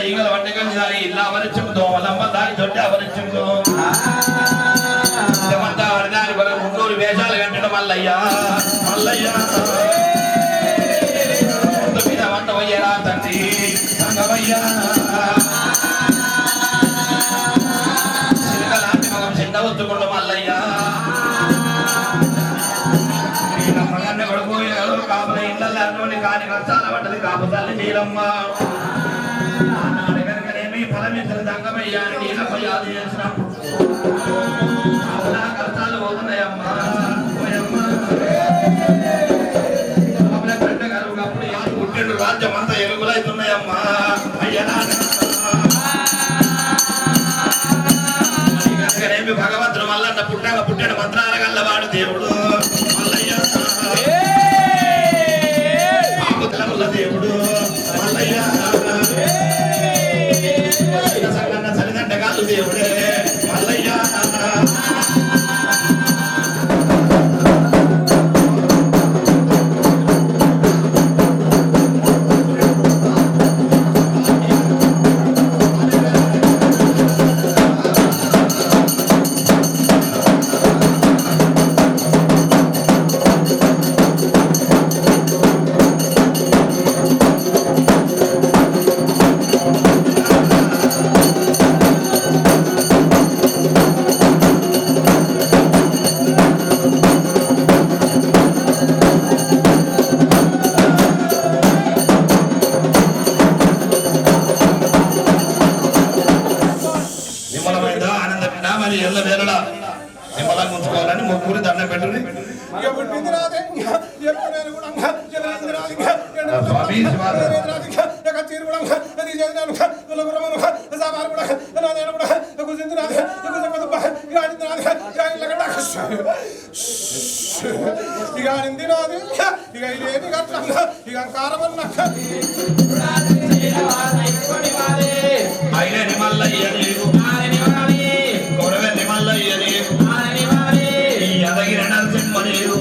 ఈగల వంటకం ఇలా అవరిచ్చుకు దోమలమ్మ దాని దొడ్డి అవరిచ్చుకు దాని వరకు 300 వేషాలు కట్టడం మల్లయ్యా మల్లయ్యా మీద వంట వయ్యరా తండ్రి సంగమయ్యా సిలకలాంటి మగం చిన్న ఒత్తుకుండు మల్లయ్యా మగన్న కొడుకు కాపుల ఇళ్ళల్లో అటువంటి కాని కష్టాల పడ్డది కాపు తల్లి నీలమ్మ ఫలమిత్ర దంగమయ్యా నీలమ్మ యాది చేసినప్పుడు కష్టాలు పోతున్నాయమ్మా అప్పుడు యాదు పుట్టిండు రాజ్యం అంతా ఎలుగులైతున్నాయమ్మా అయ్యనేమి భగవంతుడు మల్లన్న పుట్టాడు మంత్రాల గల్లవాడు దేవుడు మల్లయ్య దేవుడు మల్లయ్య సరిదండగాలు దేవుడే మల్లయ్య ముగ్గురు దండం పెట్టుని మల్లయ్య గౌరవెల్లి మల్లయ్య యదగిరి నరసింహ నీరు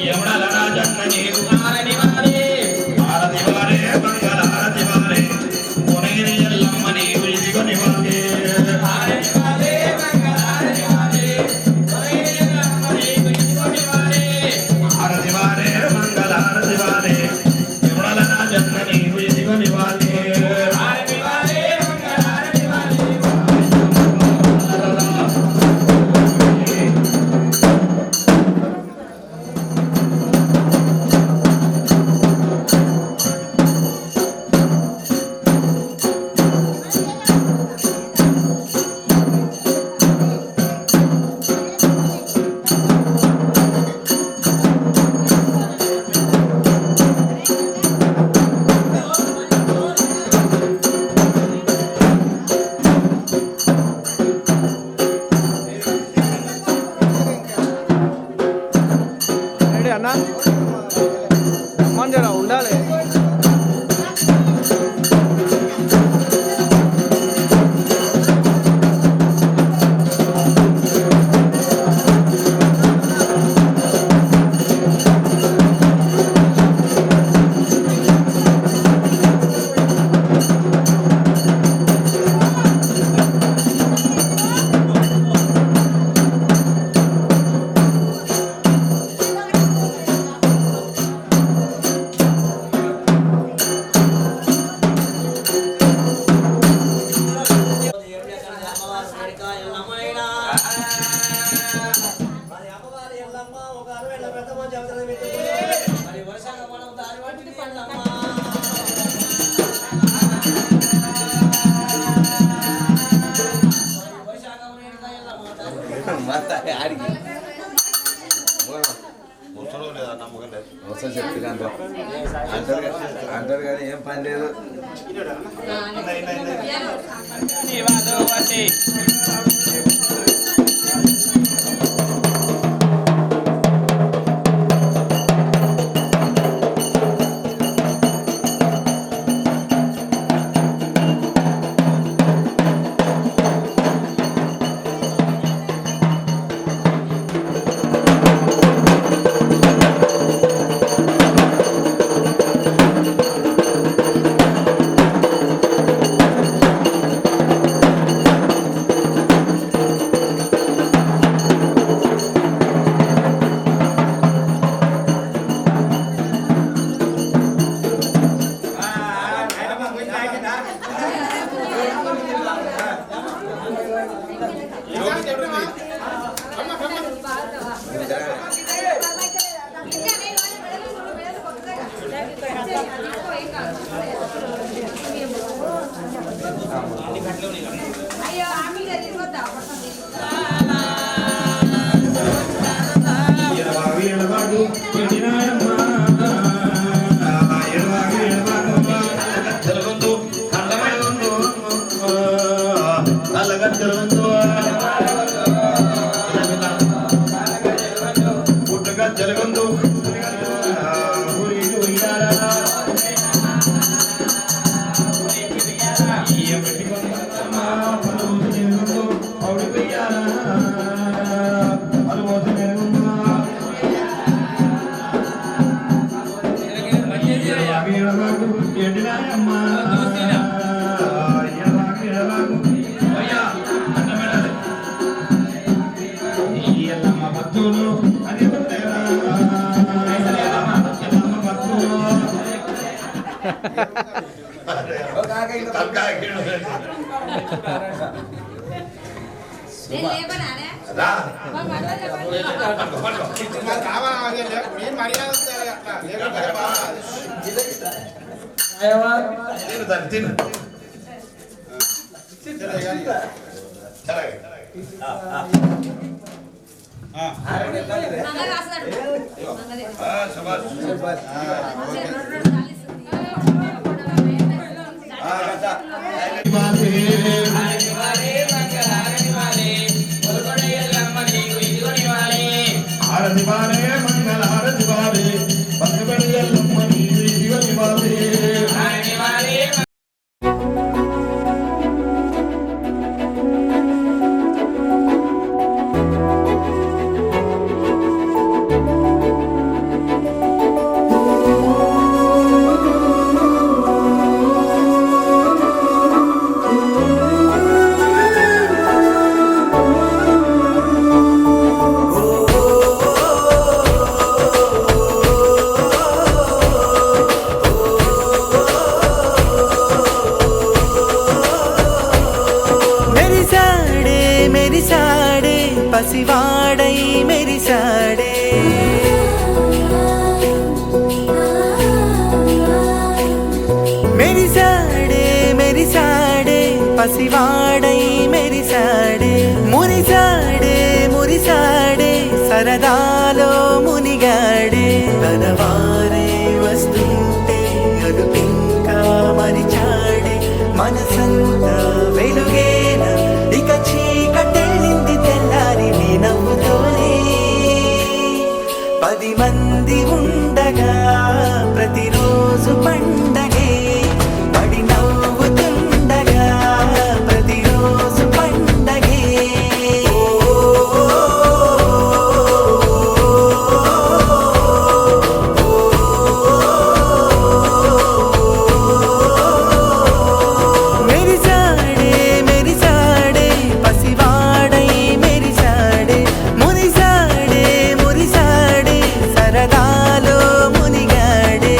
యమునల రాజన్న నీరు ఆరతి వారే మంగళ ఆరతి వారే మునగిరి ఎల్లమ్మ నీరు ఇదిగొని వారే ఆరతి వారే మంగళ ఆరతి వారే యమునల రాజన్న నీరు ఇదిగొని వారే ఒకసారి చెప్తే అంటారు కానీ ఏం పని లేదు. పసివాడై మెరిసాడే మెరిసాడే మెరిసాడే పసివాడై మెరిసాడే మురిసాడే మురిసాడే సరదాలో మునిగాడే తనవారే వస్తుంటే అదుపింకా మరిచాడే మనసంతా వెలుగేనా ఇక చీకటెళ్ళింది తెల్లారి నీ నవ్వుతోనే 10 మంది ఉండగా ప్రతిరోజు పండగే పడి నవ్వుతుండగా ప్రతిరోజు పండగే మెరిసాడే మెరిసాడే పసివాడై మెరిసాడే మురిసాడే మురిసాడే సరదాలో మునిగాడే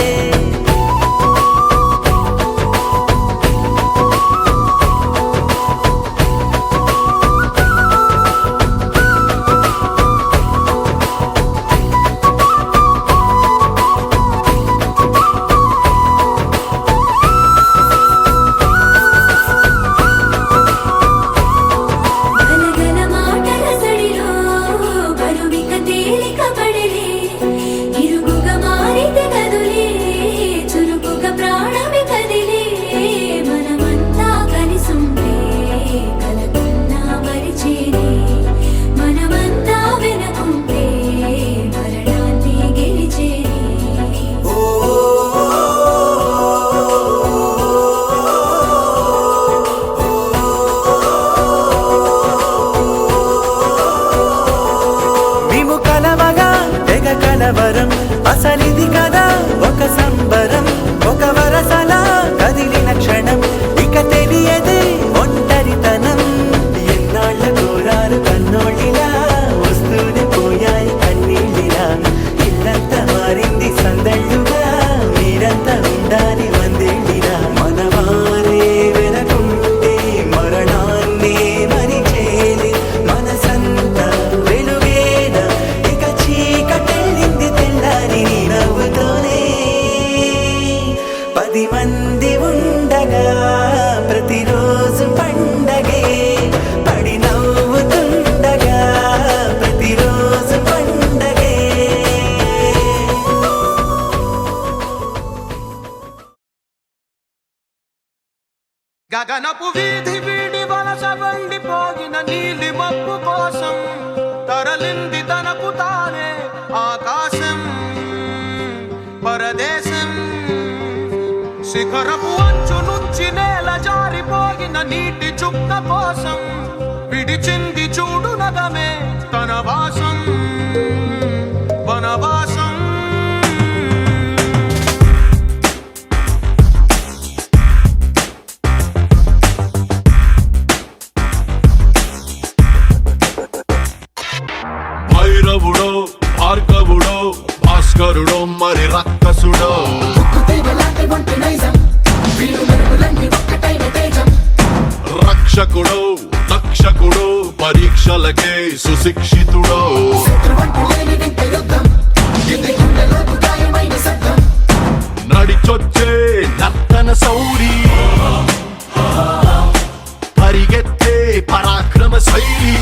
అసలిది కదా ఒక సంబరం, ఒక వరసలా కదిలిన క్షణం, ఇక తెలియదే ఒంటరితనం. ఎన్నాళ్ళ కోరారు కన్నోళ్ళిలా, వస్తూనే పోయాయి కన్నీళ్ళిలా. ఇల్లంతా మారింది సందళ్ళుగా, మీరంతా ఉండాలి వందేళ్ళిలా. మనవారే వెనకుంటే మరణాన్నే మరిచేది, మనసంతా వెలుగేన ఇక చీకటెళ్ళింది తెల్లారి నీ నవ్వుతోనే. 10 మంది ఉండగా ప్రతిరోజు పండగే, పడి నవ్వుతుండగా ప్రతిరోజు పండగే. గగనపు వీధి వీడి వలస వండిపోగిన నీలి మబ్బు కోసం తరలింది తనకు తానే ఆకాశం పరదేశం. శిఖరపు అంచు నుంచి నేల జారిపోగిన నీటి చుక్క కోసం విడిచింది చూడు నగమే తన వాసం వనవాసం. భైరవుడో భార్గవుడో భాస్కరుడో మరి రక్కసుడో, రక్షకుడో రక్షకుడో పరీక్షలకే సుశిక్షితుడో, నడిచొచ్చే నర్తన సౌరి పరిగెత్తే పరాక్రమ శైలి,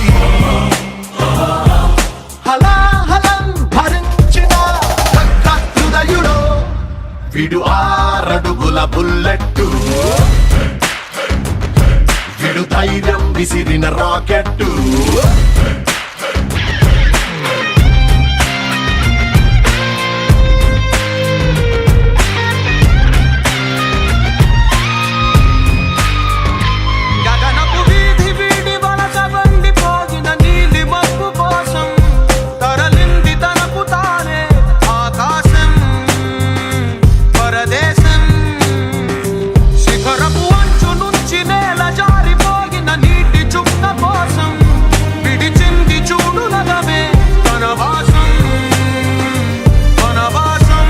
హలాహలం భరించిన హృదయుడో విడు 6 అడుగుల బుల్లెట్టు, విడు ధైర్యం విసిరిన రాకెట్టు. గగనపు వీధి వీడి వలస వండిపోగిన నీలి మబ్బు కోసం తరలింది తనకు తానే ఆకాశం పరదేశం. శిఖరపు అంచు నుంచి నేల జారిపోగిన నీటి చుక్క కోసం విడిచింది చూడు నగమే తన వాసం వనవాసం.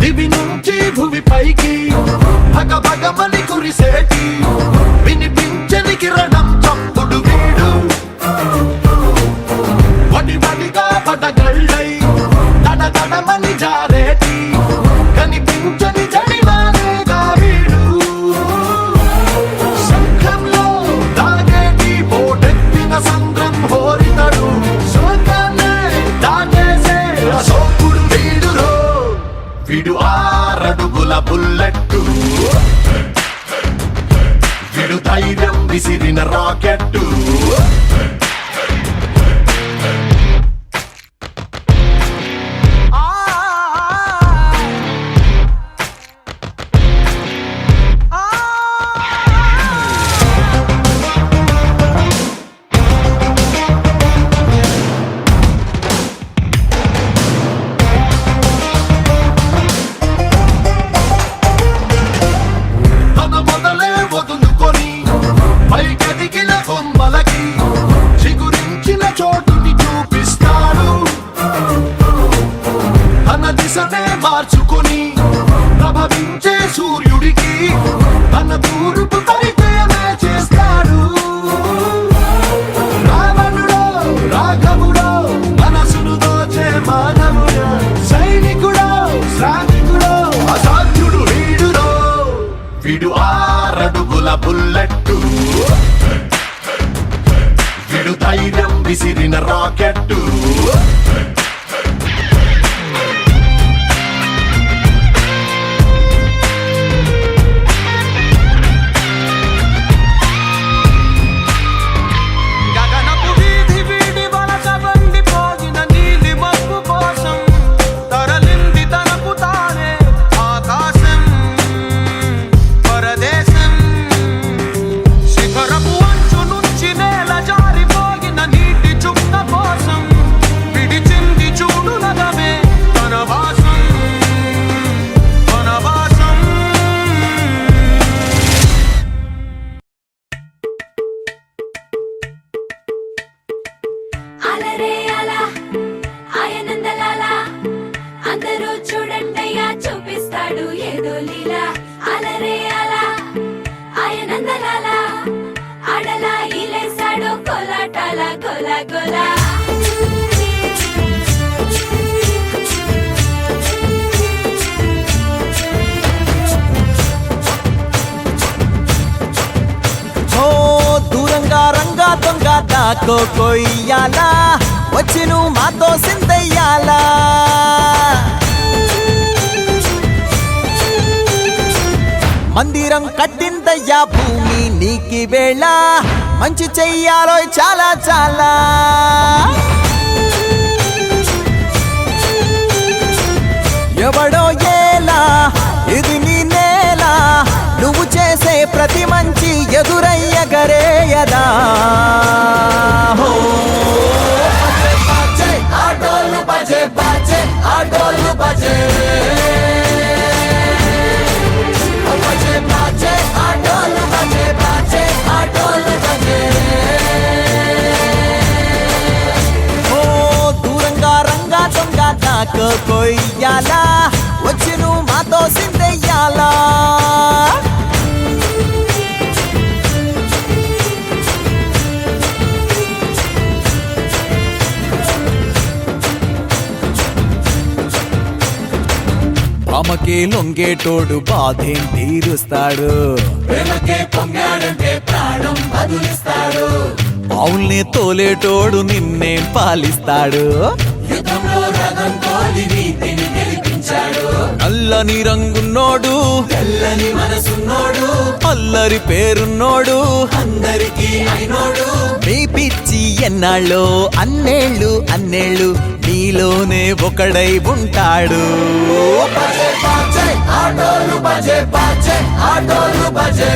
దివి నుంచి భూమి పైకి భగభగమని కురిసేటి వినిపించని కిరణం చప్పుడు వీడు, వడి వడిగా పడగళ్ళై తన తడమని జారేటి కనిపించని జడివానేగా వీడు. శంఖంలో దాగేటి పోటెత్తిన సంద్రం హోరితడు, శోకాన్నే దాటేసే అశోకుడు వీడురో విడు 6 అడుగుల బుల్లెట్టు, విడు ధైర్యం విసిరిన రాకెట్టు. తన మొదలే వదులుకొని పైకెదిగిన కొమ్మలకి చిగురించిన చోటుని చూపిస్తాడు. తన దిశనే మార్చుకొని ప్రభవించే సూర్యుడికి తన తూర్పు పరిచయమే చేస్తాడు. రావణుడో రాఘవుడో మనసును దోచే మానవుడో, సైనికుడో శ్రామికుడో అసాధ్యుడు వీడురో విడు 6 అడుగుల బుల్లెట్టు, విడు ధైర్యం విసిరిన రాకెట్టు. డోలీలా అలరే అలా ఆయనందలాల ఆడలా ఇలేసాడు కోలాటాల గోలా గోలా దూరంగా రంగా దొంగ దాకో కొయ్యాలా వచ్చి నువ్వు మాతో సిందయ్యాలా మందిరం కట్టిందయ్యా భూమి నీకి వేళ మంచి చెయ్యాలో చాలా చాలా ఎవడో ఏలా ఇది నీ నేల నువ్వు చేసే ప్రతి మంచి ఎదురయ్యగరేయదా ఆటోలు బజే బాజే ఆటోలు బజే బజే బాజే ఆటోలు బజే బాజే ఆటోలు బజే దూరంగా రంగా దొంగ నాకు కొయ్యాలా వచ్చి నువ్వు మాతో సిందెయ్యాలా అమ్మకే లొంగేటోడు బాధేం తీరుస్తాడు ప్రేమకే పొంగాడంటే ప్రాణం బదులిస్తాడు అవుల్ని తోలేటోడు నిన్నేం పాలిస్తాడు యుద్ధంలో రథం తోలి నీతిని గెలిపించాడు నల్లని రంగున్నోడు తెల్లని మనసున్నోడు అల్లరి పేరున్నోడు అందరికీ అయినోడు మీ పిచ్చి ఎన్నాళ్ళో అన్నేళ్ళు అన్నేళ్ళు నీలోనే ఒకడై ఉంటాడు ఆటోలు బజే బాజే ఆటోలు బజే